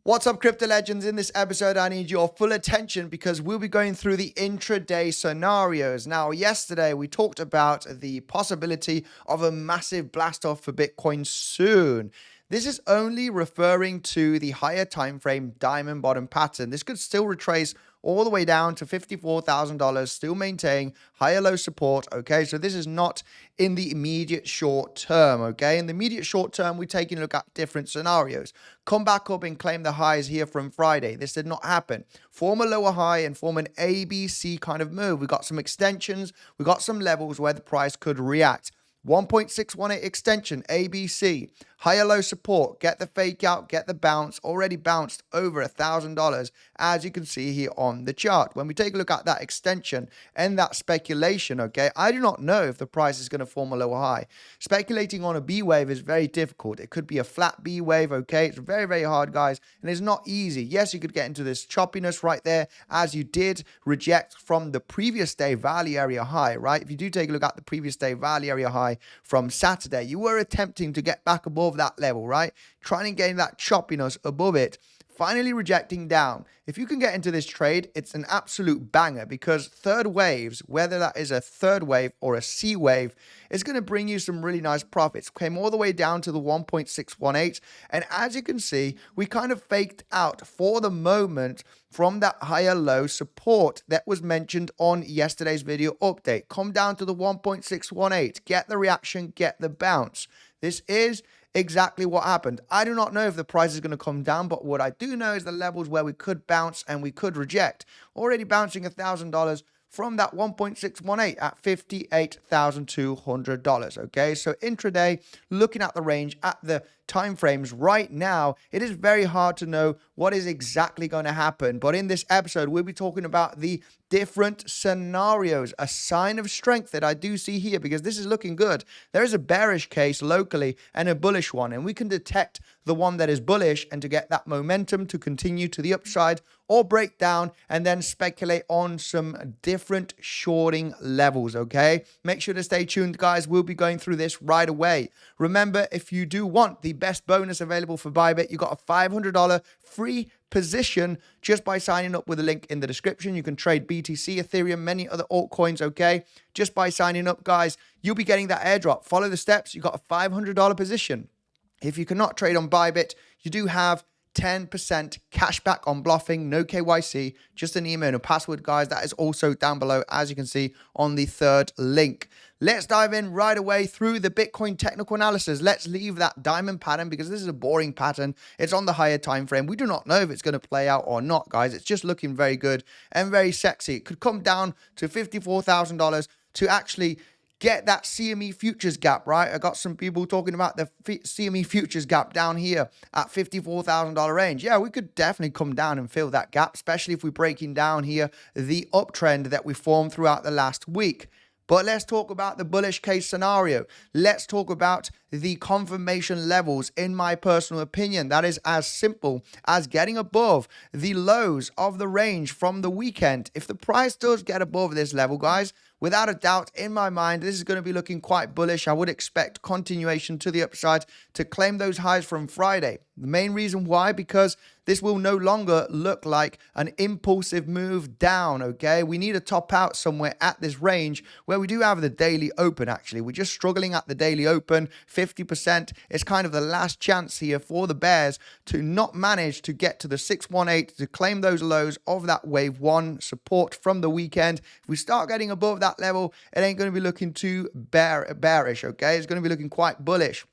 What's up, crypto legends? In this episode, I need your full attention because we'll be going through the intraday scenarios. Now, yesterday we talked about the possibility of a massive blast off for Bitcoin soon. This is only referring to the higher time frame diamond bottom pattern. This could still retrace all the way down to $54,000, still maintain higher low support, okay? So this is not in the immediate short term, okay? In the immediate short term, we're taking a look at different scenarios. Come back up and claim the highs here from Friday. This did not happen. Form a lower high and form an ABC kind of move. We got some extensions. We got some levels where the price could react. 1.618 extension, ABC, higher low support, get the fake out, get the bounce, already bounced over $1,000, as you can see here on the chart. When we take a look at that extension and that speculation, okay, I do not know if the price is going to form a lower high. Speculating on a B wave is very difficult. It could be a flat B wave, okay? It's very, very hard, guys, and it's not easy. Yes, you could get into this choppiness right there, as you did reject from the previous day value area high, right? If you do take a look at the previous day value area high from Saturday, you were attempting to get back above that level, right? Trying to gain that choppiness above it, finally rejecting down. If you can get into this trade, it's an absolute banger because third waves, whether that is a third wave or a C wave, is going to bring you some really nice profits. Came all the way down to the 1.618, and as you can see, we kind of faked out for the moment from that higher low support that was mentioned on yesterday's video update. Come down to the 1.618, get the reaction, get the bounce. This is exactly what happened. I do not know if the price is going to come down, but what I do know is the levels where we could bounce and we could reject. Already bouncing $1,000 from that 1.618 at $58,200. Okay, so intraday, looking at the range, at the time frames right now, it is very hard to know what is exactly going to happen. But in this episode, we'll be talking about the different scenarios, a sign of strength that I do see here, because this is looking good. There is a bearish case locally and a bullish one, and we can detect the one that is bullish and to get that momentum to continue to the upside or break down and then speculate on some different shorting levels, okay? Make sure to stay tuned, guys. We'll be going through this right away. Remember, if you do want the best bonus available for Bybit, you got a $500 free position just by signing up with the link in the description. You can trade BTC, Ethereum, many other altcoins, okay? Just by signing up, guys, you'll be getting that airdrop. Follow the steps. You got a $500 position. If you cannot trade on Bybit, you do have 10% cashback on bluffing, no KYC, just an email and a password, guys. That is also down below, as you can see on the third link. Let's dive in right away through the Bitcoin technical analysis. Let's leave that diamond pattern because this is a boring pattern. It's on the higher time frame. We do not know if it's going to play out or not, guys. It's just looking very good and very sexy. It could come down to $54,000 to actually get that CME futures gap, right? I got some people talking about the CME futures gap down here at $54,000 range. Yeah, we could definitely come down and fill that gap, especially if we're breaking down here the uptrend that we formed throughout the last week. But let's talk about the bullish case scenario. Let's talk about the confirmation levels. In my personal opinion, that is as simple as getting above the lows of the range from the weekend. If the price does get above this level, guys, without a doubt, in my mind, this is going to be looking quite bullish. I would expect continuation to the upside to claim those highs from Friday. The main reason why, because this will no longer look like an impulsive move down, okay? We need to top out somewhere at this range where we do have the daily open, actually. We're just struggling at the daily open. 50% is kind of the last chance here for the bears to not manage to get to the 618 to claim those lows of that wave one support from the weekend. If we start getting above that level, it ain't going to be looking too bearish, okay? It's going to be looking quite bullish.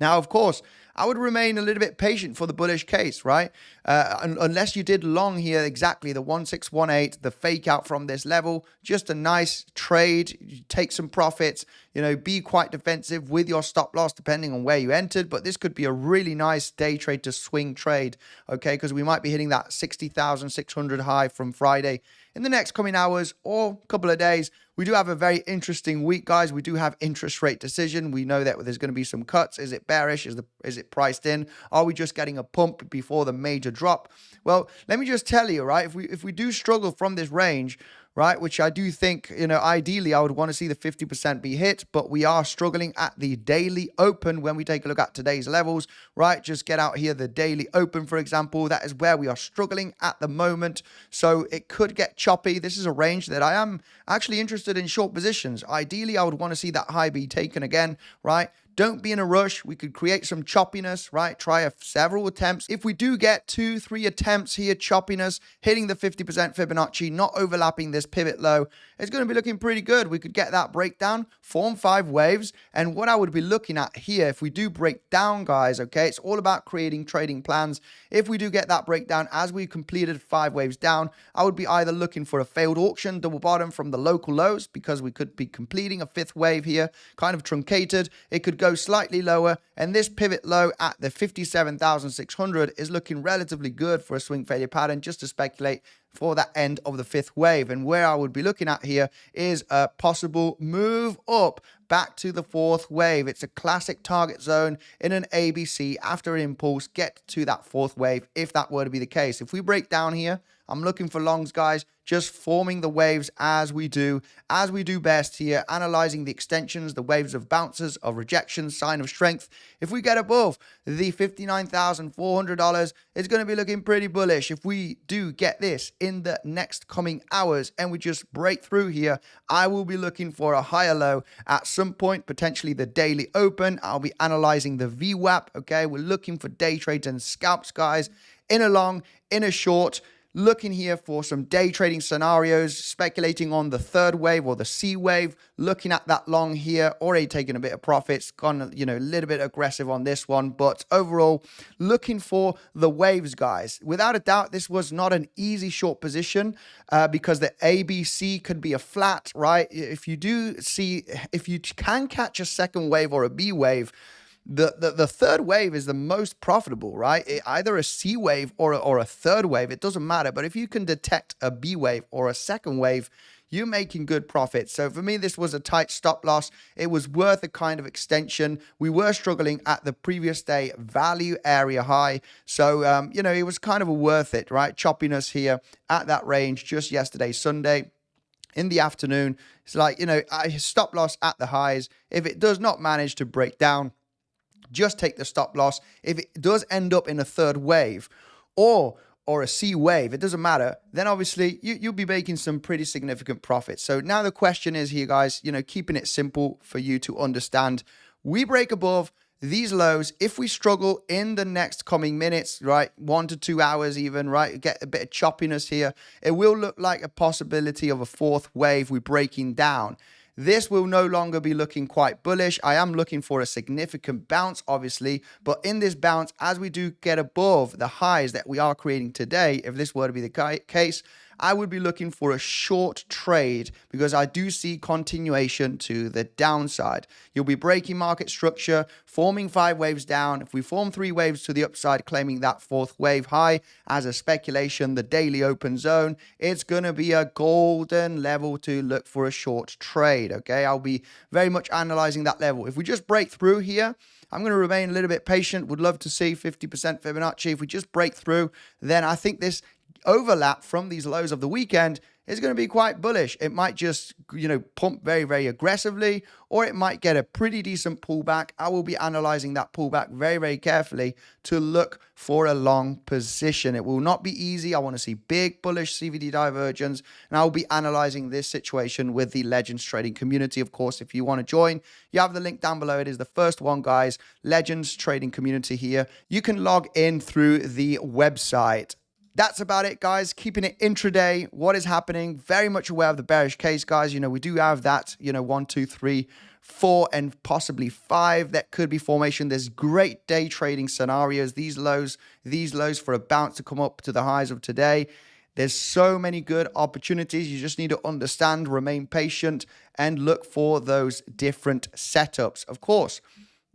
Now, of course, I would remain a little bit patient for the bullish case, right? Unless you did long here, exactly the 1618, the fake out from this level, just a nice trade, you take some profits, you know, be quite defensive with your stop loss depending on where you entered. But this could be a really nice day trade to swing trade, okay? Because we might be hitting that 60,600 high from Friday in the next coming hours or couple of days. We do have a very interesting week, guys. We do have interest rate decision. We know that there's going to be some cuts. Is it bearish? Is it priced in? Are we just getting a pump before the major drop? Well, let me just tell you, right? If we do struggle from this range, right? Which I do think, ideally I would want to see the 50% be hit, but we are struggling at the daily open when we take a look at today's levels, right? Just get out here, the daily open, for example, that is where we are struggling at the moment. So it could get choppy. This is a range that I am actually interested in short positions. Ideally, I would want to see that high be taken again, right? Don't be in a rush. We could create some choppiness, right? Try several attempts. If we do get 2-3 attempts here, choppiness, hitting the 50% Fibonacci, not overlapping this pivot low, it's going to be looking pretty good. We could get that breakdown, form 5 waves. And what I would be looking at here, if we do break down, guys, okay, it's all about creating trading plans. If we do get that breakdown as we completed 5 waves down, I would be either looking for a failed auction, double bottom from the local lows, because we could be completing a 5th wave here, kind of truncated. It could go slightly lower, and this pivot low at the 57,600 is looking relatively good for a swing failure pattern, just to speculate for that end of the 5th wave. And where I would be looking at here is a possible move up back to the 4th wave. It's a classic target zone in an ABC after an impulse, get to that 4th wave if that were to be the case. If we break down here, I'm looking for longs, guys, just forming the waves as we do best here, analyzing the extensions, the waves of bounces, of rejections, sign of strength. If we get above the $59,400, it's going to be looking pretty bullish. If we do get this in the next coming hours and we just break through here, I will be looking for a higher low at some point, potentially the daily open. I'll be analyzing the VWAP, okay? We're looking for day trades and scalps, guys, in a long, in a short. Looking here for some day trading scenarios, speculating on the 3rd wave or the C wave, looking at that long here, already taking a bit of profits, gone, a little bit aggressive on this one, but overall, looking for the waves, guys. Without a doubt, this was not an easy short position because the ABC could be a flat, right? If you can catch a 2nd wave or a B wave, the 3rd wave is the most profitable, right? Either a C wave or a 3rd wave, it doesn't matter. But if you can detect a B wave or a 2nd wave, you're making good profits. So for me, this was a tight stop loss. It was worth a kind of extension. We were struggling at the previous day value area high. So, it was kind of a worth it, right? Choppiness here at that range just yesterday, Sunday. In the afternoon, it's like, I stop loss at the highs. If it does not manage to break down, just take the stop loss. If it does end up in a 3rd wave or a C wave, it doesn't matter, then obviously you'll be making some pretty significant profits. So now the question is here, guys, keeping it simple for you to understand. We break above these lows. If we struggle in the next coming minutes, right, 1 to 2 hours even, right, get a bit of choppiness here, it will look like a possibility of a 4th wave we're breaking down. This will no longer be looking quite bullish. I am looking for a significant bounce, obviously, but in this bounce, as we do get above the highs that we are creating today, if this were to be the case, I would be looking for a short trade because I do see continuation to the downside. You'll be breaking market structure, forming 5 waves down. If we form 3 waves to the upside, claiming that 4th wave high as a speculation, the daily open zone, it's going to be a golden level to look for a short trade, okay? I'll be very much analyzing that level. If we just break through here, I'm going to remain a little bit patient. Would love to see 50% Fibonacci. If we just break through, then I think this overlap from these lows of the weekend is going to be quite bullish. It might just, pump very, very aggressively, or it might get a pretty decent pullback. I will be analyzing that pullback very, very carefully to look for a long position. It will not be easy. I want to see big bullish CVD divergence, and I'll be analyzing this situation with the Legends trading community. Of course, if you want to join, you have the link down below. It is the first one, guys. Legends trading community here. You can log in through the website. That's about it, guys. Keeping it intraday. What is happening? Very much aware of the bearish case, guys. We do have that, 1, 2, 3, 4, and possibly 5 that could be formation. There's great day trading scenarios. These lows for a bounce to come up to the highs of today. There's so many good opportunities. You just need to understand, remain patient, and look for those different setups. Of course,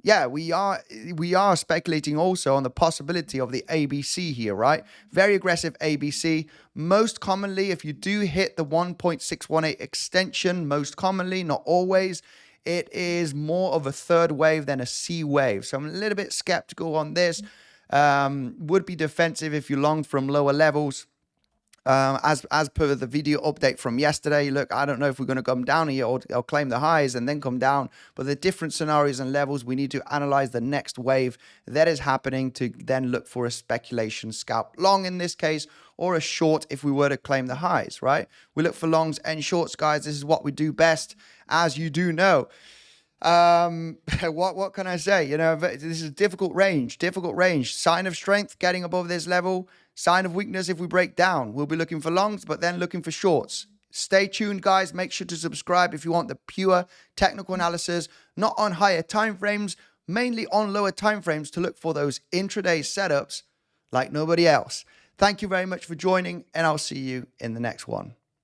yeah, we are speculating also on the possibility of the ABC here, right? Very aggressive ABC. Most commonly, if you do hit the 1.618 extension, most commonly, not always, it is more of a 3rd wave than a C wave. So I'm a little bit skeptical on this. Would be defensive if you longed from lower levels. as per the video update from yesterday. Look, I don't know if we're going to come down here or claim the highs and then come down, but the different scenarios and levels, we need to analyze the next wave that is happening to then look for a speculation scalp long in this case, or a short if we were to claim the highs, right? We look for longs and shorts, guys. This is what we do best, as you do know. What can I say? You know, this is a difficult range. Sign of strength, getting above this level. Sign of weakness if we break down. We'll be looking for longs, but then looking for shorts. Stay tuned, guys. Make sure to subscribe if you want the pure technical analysis, not on higher time frames, mainly on lower time frames to look for those intraday setups like nobody else. Thank you very much for joining, and I'll see you in the next one.